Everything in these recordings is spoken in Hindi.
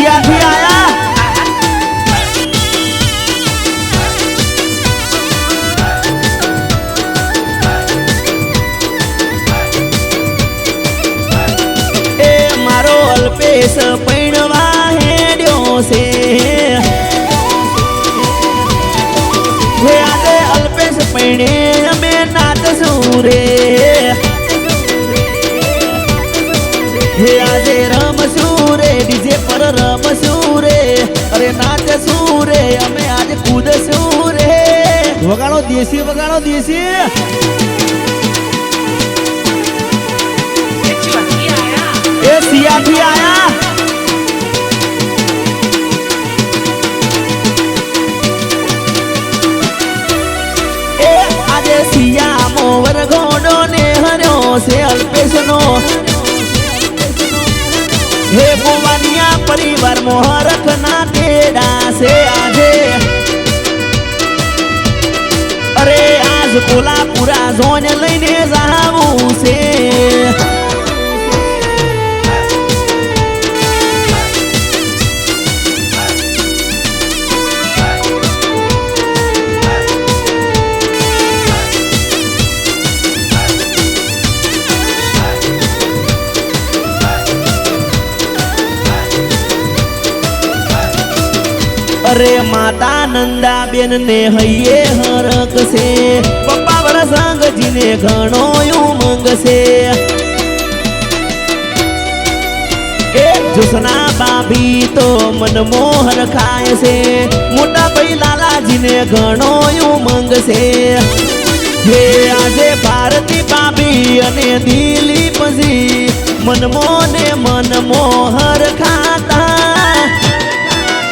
सियाठी आया ए मारो अल्पेश पैणवा हेड्यो से हे आजे अल्पेश पैणे अमे नाचसू रे हे आजे रमसू रे डीजे पर रमसू रे अरे नाचसू रे अमे आज कूदसू रे वगाड़ो देसी ए सियाठी आया ए आजे सिया मोवर घोड़ो ने हर्यो से अल्पेश नो हे बुवानिया परिवार मोहरख ना तेड़ा से आजे अरे आज कोल्हापुरा जोन लईने जावू से अरे माता नंदा बेन ने हये हरक से पप्पा वर संग जी ने घणो उमंग से ए जुसना बाबी तो मनमोहर खाए से मोटा भाई लाला जी ने घणो उमंग से हे आजे भारती बाबी अने दिलीप जी मनमोने मनमोहर खाता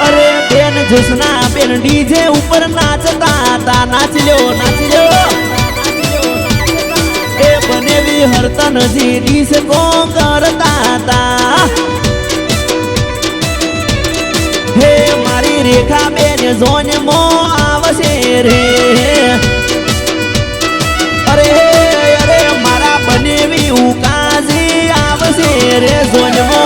अरे बेन जुसना बेन डीजे ऊपर नाचता था नाच लो ए बनेवी हरतन जी डीस को करता था हे मारी रेखा बेन जोन मो आवशे रे अरे मारा बनेवी उकाजी आवशे रे जोन मो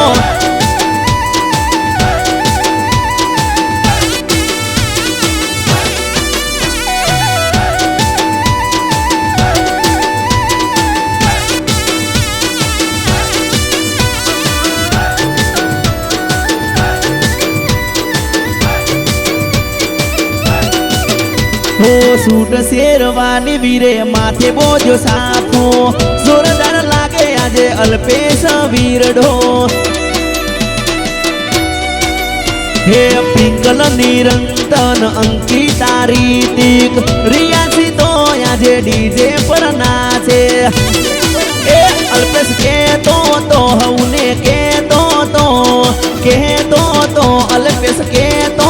हो सूट शेरवानी वीरे माथे बोझो साफो जोरदार लागे आजे अल्पेश वीरडो हे पिंगल निरंतन अंकिता रीतिक रियासी तो आजे डीजे पर नाचे ए अल्पेश के तो हउने के तो अल्पेश के तो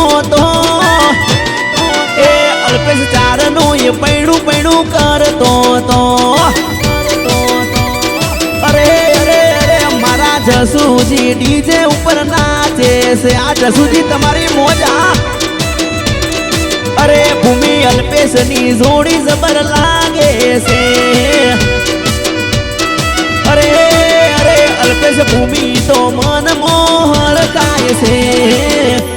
अल्पेश चारनो ये पैणू करतो तो अरे मारा जसूजी डीजे ऊपर नाचे से आ जसूजी तुम्हारी मोजा अरे भूमि अल्पेश नी जोड़ी जबर लागे से अरे अल्पेश भूमि तो मन मोहर काय से